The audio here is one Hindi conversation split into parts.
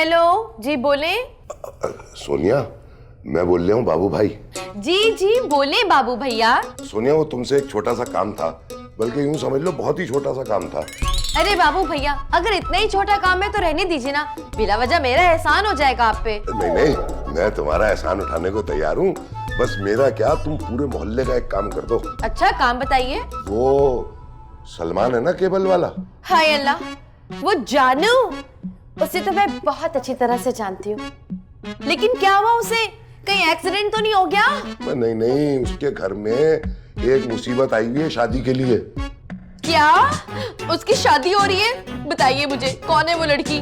हेलो जी, बोले। सोनिया, मैं बोल रहा हूँ बाबू भाई। जी जी बोले बाबू भैया। सोनिया, वो तुमसे एक छोटा सा काम था, बल्कि यूं समझ लो बहुत ही छोटा सा काम था। अरे बाबू भैया, अगर इतना ही छोटा काम है तो रहने दीजिए ना, बिला वजह मेरा एहसान हो जाएगा आप पे। नहीं नहीं, मैं तुम्हारा एहसान उठाने को तैयार हूँ। बस मेरा क्या, तुम पूरे मोहल्ले का एक काम कर दो। अच्छा, काम बताइए। वो सलमान है ना, केबल वाला। हाय अल्लाह, वो जानू, उसे तो मैं बहुत अच्छी तरह से जानती हूँ, लेकिन क्या हुआ उसे? कहीं एक्सीडेंट तो नहीं हो गया? नहीं नहीं, उसके घर में एक मुसीबत आई हुई है शादी के लिए। क्या उसकी शादी हो रही है? बताइए मुझे, कौन है वो लड़की?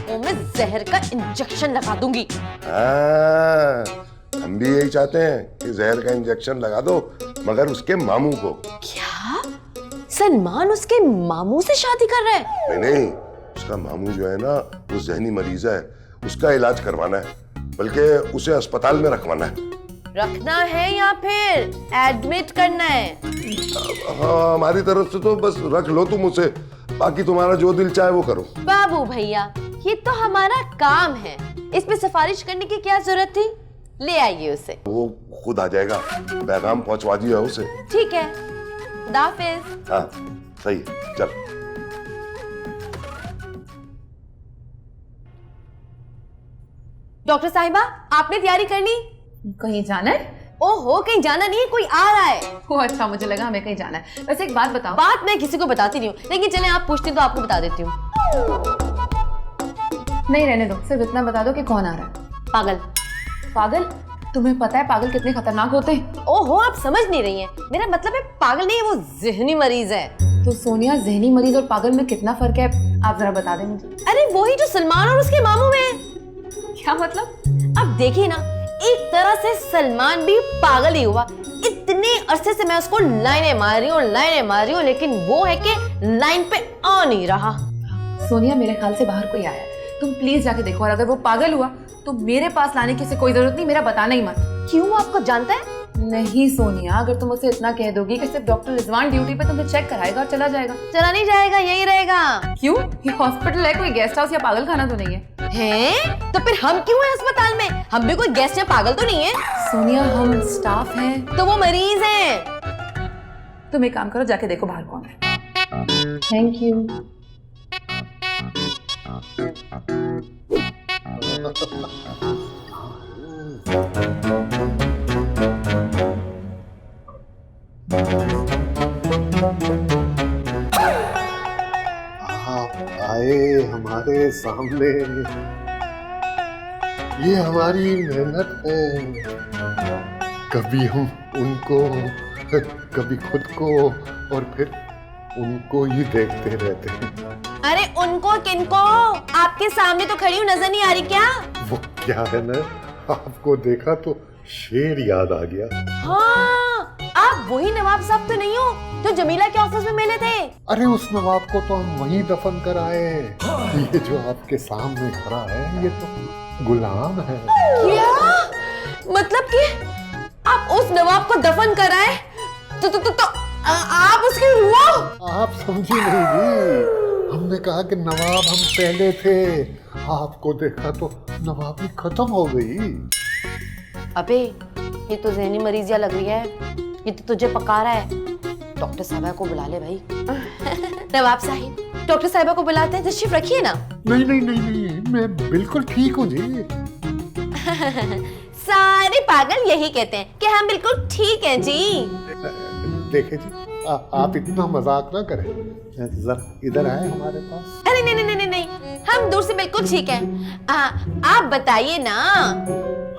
वो मैं जहर का इंजेक्शन लगा दूंगी। हम भी यही चाहते हैं कि जहर का इंजेक्शन लगा दो, मगर उसके मामू को। क्या सलमान उसके मामू से शादी कर रहा है? नहीं नहीं, उसका मामू जो है ना, वो जहनी मरीज है, उसका इलाज करवाना है, बल्कि उसे अस्पताल में रखवाना है। रखना है या फिर एडमिट करना है? हाँ, हमारी तरफ से तो बस रख लो तुम उसे, बाकी तुम्हारा जो दिल चाहे वो करो। बाबू भैया, ये तो हमारा काम है, इसमें सिफारिश करने की क्या जरूरत थी? ले आइए उसे। वो खुद आ जाएगा, पैगाम पहुंचवा दिया उसे। ठीक है, खुदा हाफिज। हाँ सही है, चल। डॉक्टर साहिबा, आपने तैयारी कर ली? कहीं जाना है? ओहो, कहीं जाना नहीं है, कोई आ रहा है। ओह अच्छा, मुझे लगा हमें कहीं जाना है। वैसे एक बात बताओ। बात मैं किसी को बताती नहीं हूँ, लेकिन चले आप पूछती तो आपको बता देती हूँ। नहीं, रहने दो, सिर्फ इतना बता दो कि कौन आ रहा है। पागल। पागल? तुम्हें पता है पागल कितने खतरनाक होते हैं? ओहो, आप समझ नहीं रही हैं, मेरा मतलब है पागल नहीं है, वो जहनी मरीज है। तो सोनिया, जहनी मरीज और पागल में कितना फर्क है, आप जरा बता दें मुझे। अरे वही जो सलमान और उसके मामू में है। क्या मतलब? अब देखिए ना, एक तरह से सलमान भी पागल ही हुआ। इतने अरसे से मैं उसको लाइनें मार रही हूँ, लेकिन वो है कि लाइन पे आ नहीं रहा। सोनिया, मेरे ख्याल से बाहर कोई आया है, तुम प्लीज जाके देखो, और अगर वो पागल हुआ तो मेरे पास लाने की कोई जरूरत नहीं, मेरा बताना ही मत। क्यों, आपको जानता है? नहीं सोनिया, अगर तुम उसे इतना कह दोगी कि सिर्फ डॉक्टर रिजवान ड्यूटी पे तुम्हें चेक कराएगा और चला जाएगा। चला नहीं जाएगा, यही रहेगा। क्यों? ये हॉस्पिटल है, कोई गेस्ट हाउस या पागल खाना तो नहीं है। हैं? तो फिर हम क्यों हैं अस्पताल में? हम भी कोई गेस्ट या पागल तो नहीं है। सोनिया, हम स्टाफ हैं। तो वो मरीज हैं। तुम एक काम करो, जाके देखो बाहर कौन है। Thank you. आप आए हमारे सामने, ये हमारी मेहनत है। कभी हम उनको, कभी खुद को, और फिर उनको ही देखते रहते हैं। अरे उनको किनको? आपके सामने तो खड़ी हूँ, नजर नहीं आ रही क्या? वो क्या है ना, आपको देखा तो शेर याद आ गया। हाँ, आप वही नवाब साहब तो नहीं हो जो जमीला के ऑफिस में मिले थे? अरे उस नवाब को तो हम वहीं दफन कराए। ये जो आपके सामने खड़ा है, ये तो गुलाम है। क्या मतलब कि आप उस नवाब को दफन कराए? तो आप उसकी रूह? आप समझी नहीं जी, हमने कहा कि नवाब हम पहले थे, आपको देखा तो नवाबी खत्म हो गई। अबे, ये तो जहनी मरीजिया लग रही है, ये तो तुझे पका रहा है। डॉक्टर साहिबा को बुला ले भाई। नवाब साहिब, डॉक्टर साहिबा को बुलाते हैं, तशरीफ रखिए ना। नहीं नहीं नहीं नहीं, मैं बिल्कुल ठीक हूँ जी। सारे पागल यही कहते हैं कि हम बिल्कुल ठीक हैं जी। देखे जी, आप इतना मजाक ना करें, जरा इधर आए हमारे पास। अरे नहीं नहीं नहीं नहीं, हम दूर से बिल्कुल ठीक हैं। आप बताइए ना।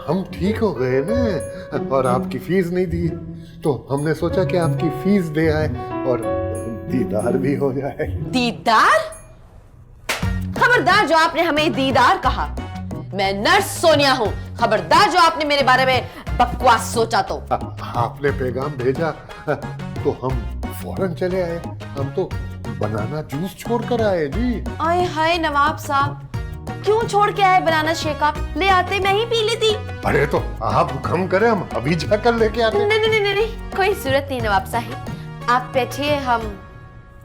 हम ठीक हो गए ना, और आपकी फीस नहीं दी, तो हमने सोचा कि आपकी फीस दे आए और दीदार भी हो जाए। दीदार? खबरदार जो आपने हमें दीदार कहा। मैं नर्स सोनिया हूँ, खबरदार जो आपने मेरे बारे में बकवास सोचा तो। आपने पैगाम भेजा तो हम फौरन चले आए। हम तो बनाना जूस छोड़कर आए जी। आए हाय नवाब साहब, क्यों छोड़ के आए बनाना शेक? आप ले आते, मैं ही पी लेती। अरे तो आप हुक्म करें, हम अभी जाकर लेके आते। नहीं नहीं नहीं नहीं, कोई जरूरत नहीं नवाब साहिब, आप बैठिए, हम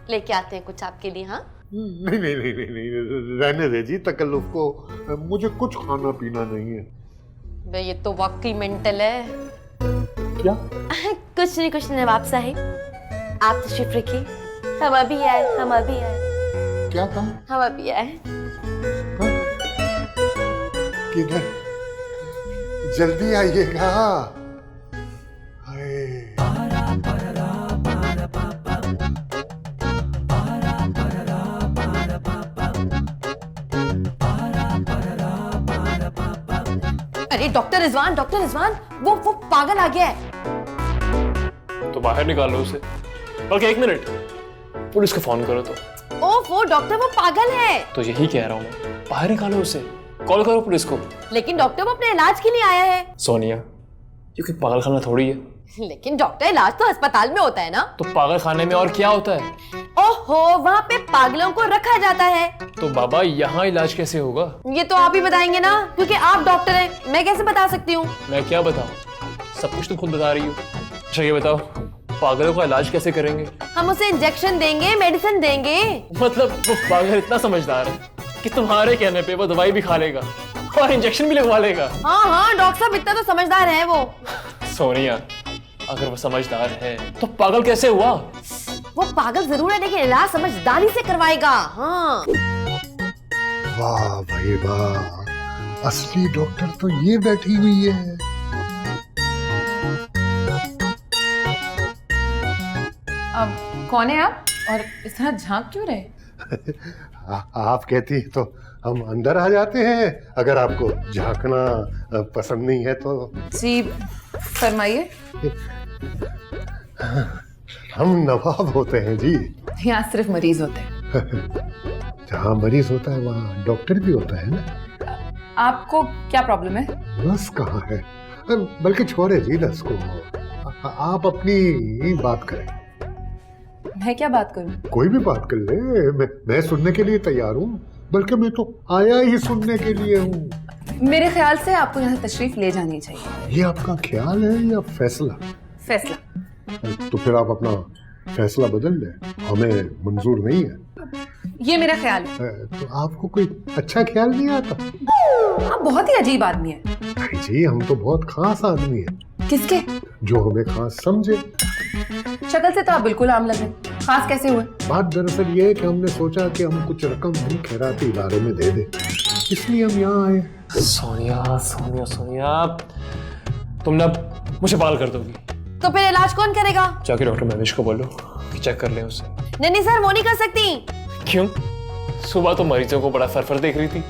लेके आते हैं कुछ आपके लिए। हाँ नहीं नहीं नहीं नहीं नहीं, रहने दे जी तकल्लुफ को। मुझे कुछ खाना पीना नहीं है। बे ये तो वाकई मेंटल है। क्या? कुछ नहीं नवाब साहिब, आप तशरीफ रखिए, हम अभी आए। क्या कहा? हम अभी आए। किधर? जल्दी आइएगा। हाय। अरे डॉक्टर रिजवान, वो पागल आ गया है। तो बाहर निकालो उसे। ओके, 1 मिनट, पुलिस को फोन करो। तो ओफो डॉक्टर, वो पागल है। तो यही कह रहा हूँ मैं, बाहर निकालो उसे, कॉल करो पुलिस को। लेकिन डॉक्टर वो अपने इलाज के लिए आया है। सोनिया, ये कोई पागल खाना थोड़ी है। लेकिन डॉक्टर इलाज तो अस्पताल में होता है ना। तो पागल खाने में और क्या होता है? ओहो, वहाँ पे पागलों को रखा जाता है। तो बाबा यहाँ इलाज कैसे होगा? ये तो आप ही बताएंगे ना, क्योंकि आप डॉक्टर हैं। मैं कैसे बता सकती हूँ? मैं क्या बताऊँ, सब कुछ तुम खुद बता रही हो। अच्छा ये बताओ, पागलों का इलाज कैसे करेंगे? हम उसे इंजेक्शन देंगे, मेडिसिन देंगे। मतलब वो पागल इतना समझदार है कि तुम्हारे कहने पे वो दवाई भी खा लेगा और इंजेक्शन भी लगवा लेगा। हाँ डॉक्टर साहब, इतना तो समझदार है वो। सोनिया, अगर वो समझदार है तो पागल कैसे हुआ? वो पागल जरूर है, लेकिन इलाज समझदारी से करवाएगा। हाँ। वाह भाई वाह, असली डॉक्टर तो ये बैठी हुई है। अब कौन है आप और इस तरह झांक क्यों रहे? आप कहती है तो हम अंदर आ जाते हैं, अगर आपको झांकना पसंद नहीं है तो। जी फरमाइए। हम नवाब होते हैं जी। यहाँ सिर्फ मरीज होते हैं। जहाँ मरीज होता है वहाँ डॉक्टर भी होता है ना। आपको क्या प्रॉब्लम है? नस कहाँ है? बल्कि छोड़े जी नस को, आप अपनी बात करें। मैं क्या बात करूं? कोई भी बात कर ले, मैं सुनने के लिए तैयार हूँ। बल्कि मैं तो आया ही सुनने के लिए हूँ। मेरे ख्याल से आपको यहाँ से तशरीफ ले जानी चाहिए। ये आपका ख्याल है या फैसला? फैसला। तो फिर आप अपना फैसला बदल लें, हमें मंजूर नहीं है। ये मेरा ख्याल है। तो आपको कोई अच्छा ख्याल नहीं आता? आप बहुत ही अजीब आदमी है। नहीं जी, हम तो बहुत खास आदमी हैं। किसके? जो हमें खास समझे। शक्ल से तो आप बिल्कुल आम लगे, खास कैसे हुए? बात दरअसल ये है कि हमने सोचा कि हम कुछ रकम हम खैराती इदारे में दे दें, इसलिए हम यहाँ आए। सोनिया सोनिया सोनिया, तुम ना मुझे पागल कर दोगी। तो फिर इलाज कौन करेगा? जाके डॉक्टर महेश को बोलो कि चेक कर ले उसे। नहीं सर, वो नहीं कर सकती। क्यों? सुबह तो मरीजों को बड़ा फरफर देख रही थी।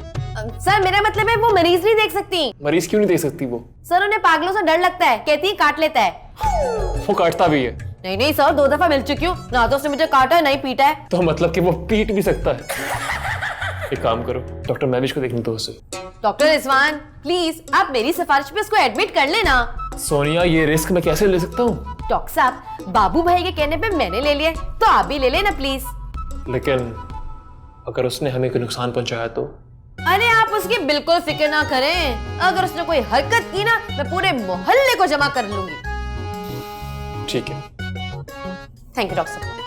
सर मेरा मतलब है वो मरीज नहीं देख सकती। मरीज क्यों नहीं देख सकती वो? सर उन्हें पागलों से डर लगता है, कहती है काट लेता है। वो काटता भी है। नहीं सर, 2 दफा मिल चुकी हूँ, ना तो उसने मुझे काटा है, नहीं पीटा है। तो मतलब कि वो पीट भी सकता है। एक काम करो, डॉक्टर महेश को देखने दो उसे। डॉक्टर रिजवान प्लीज, आप मेरी सिफारिश पे उसको एडमिट कर लेना। सोनिया, ये रिस्क मैं कैसे ले सकता हूँ? डॉक्टर साहब, बाबू भाई के कहने पे मैंने ले लिया, तो आप भी ले लेना प्लीज। लेकिन अगर उसने हमें कोई नुकसान पहुंचाया तो? अरे आप उसकी बिल्कुल फिक्र ना करें, अगर उसने कोई हरकत की ना, मैं पूरे मोहल्ले को जमा कर लूंगी। ठीक है। थैंक यू डॉक्टर साहब।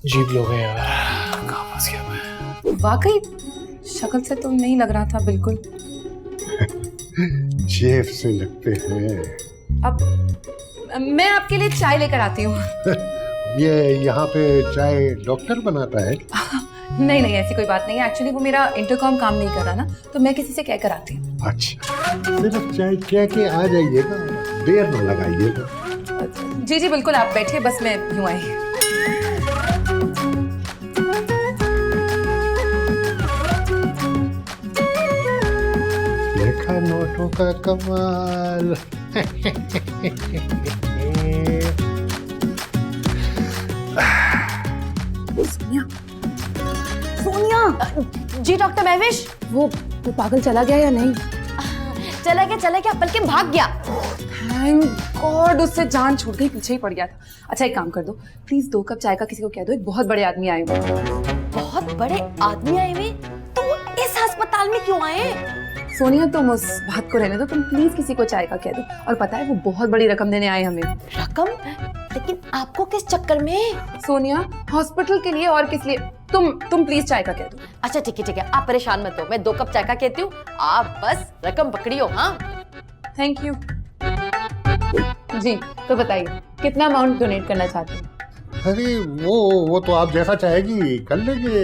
अजीब लोग हैं यार, कहाँ फंस गया मैं। वाकई शक्ल से तो नहीं लग रहा था बिल्कुल। जेब से लगते हैं। अब मैं आपके लिए चाय लेकर आती हूँ। ये यहाँ पे चाय डॉक्टर बनाता है? नहीं ऐसी कोई बात नहीं है। एक्चुअली वो मेरा इंटरकॉम काम नहीं कर रहा ना, तो मैं किसी से कह कर आती हूँ। अच्छा, सिर्फ चाय कह के आ जाइएगा, देर न लगाइएगा। जी बिल्कुल, आप बैठिए, बस मैं यूँ आई। देखा नोटों का कमाल। सोनिया। जी डॉक्टर महविश। वो पागल चला गया या नहीं? चला गया, बल्कि भाग गया। थैंक गॉड, उससे जान छूट गई, पीछे ही पड़ गया था। अच्छा एक काम कर दो प्लीज, 2 कप चाय का किसी को कह दो, एक बहुत बड़े आदमी आए हुए। बहुत बड़े आदमी आए हुए? तो वो इस अस्पताल में क्यों आए? सोनिया तुम उस बात को रहने दो, तुम प्लीज किसी को चाय का कह दो। और पता है वो बहुत बड़ी रकम देने आए हमें। रकम? लेकिन आपको किस चक्कर में? सोनिया हॉस्पिटल के लिए और किस लिए? तुम प्लीज चाय का कह दो। अच्छा ठीक है, आप परेशान मत हो, मैं 2 कप चाय का कहती हूँ, आप बस रकम पकड़ियो। हाँ थैंक यू जी। तो बताइए कितना अमाउंट डोनेट करना चाहते हैं? अरे वो तो आप जैसा चाहेगी कर लेंगे।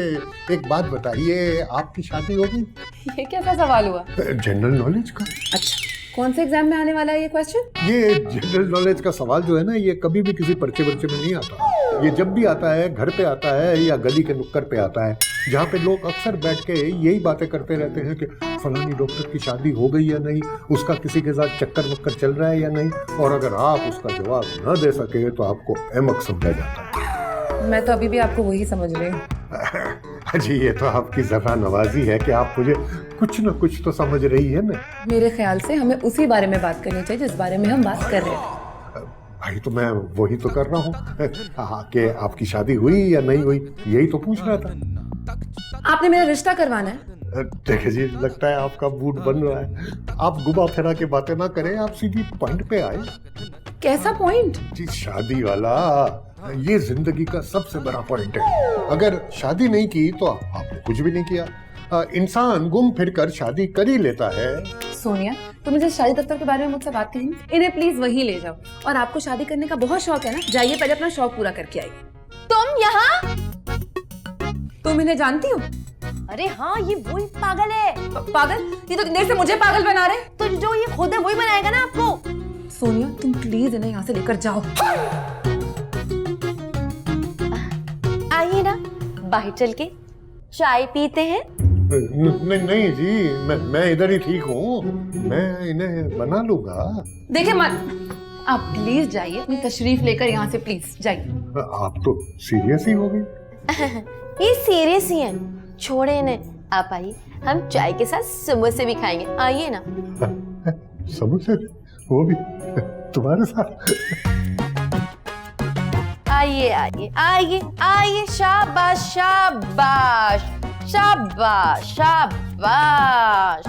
एक बात बताइए, आपकी शादी होगी? ये कैसा सवाल हुआ? जनरल नॉलेज का। अच्छा कौन से एग्जाम में आने वाला है ये क्वेश्चन? ये जनरल नॉलेज का सवाल जो है ना, ये कभी भी किसी पर्चे वर्चे में नहीं आता। ये जब भी आता है घर पे आता है या गली के नुक्कड़ पे आता है, जहाँ पे लोग अक्सर बैठ के यही बातें करते रहते हैं कि फलानी डॉक्टर की शादी हो गई या नहीं, उसका किसी के साथ चक्कर वक्कर चल रहा है या नहीं। और अगर आप उसका जवाब न दे सके तो आपको अहमक समझा जाता है। मैं तो अभी भी आपको वही समझ रही हूँ। जी ये तो आपकी ज़रा नवाजी है कि आप मुझे कुछ न कुछ तो समझ रही है ना। मेरे ख्याल से हमें उसी बारे में बात करनी चाहिए जिस बारे में हम बात कर रहे हैं। भाई तो मैं वही तो कर रहा हूँ कि आपकी शादी हुई या नहीं हुई, यही तो पूछ रहा था। आपने मेरा रिश्ता करवाना है? देखिए जी, लगता है आपका मूड बन रहा है। आप घुमा फिरा के बातें ना करें, आप सीधी पॉइंट पे आए। कैसा पॉइंट? जी शादी वाला, ये जिंदगी का सबसे बड़ा पॉइंट है। अगर शादी नहीं की तो आपने कुछ भी नहीं किया। इंसान घूम फिर कर शादी कर ही लेता है। सोनिया तुम मुझे शादी दफ्तर के बारे में मुझसे बात करेंगे? इन्हें प्लीज वहीं ले जाओ। और आपको शादी करने का बहुत शौक है ना, जाइए पहले अपना शौक पूरा करके आइए। तुम यहाँ? तुम इन्हें जानती हो? अरे हाँ, ये वही पागल है। पागल? ये तो देर से मुझे पागल बना रहे। तो जो ये खुद है वही बनाएगा ना आपको। सोनिया तुम प्लीज इन्हें यहाँ से लेकर जाओ। आइए ना, बाहर चल के चाय पीते हैं। नहीं जी, मैं इधर ही ठीक हूँ, मैं इन्हें बना लूंगा। देखिए मत, आप प्लीज जाइए, अपनी तशरीफ लेकर यहाँ से प्लीज जाइए। आप तो सीरियस ही हो गई। ये सीरियस ही है, छोड़े इन्हें। आप आइए, हम चाय के साथ समोसे भी खाएंगे। आइए ना। समोसे? वो भी तुम्हारे साथ? आइए आइए आइए आइए, शाबाश शाबाश शाबाश शाबाश।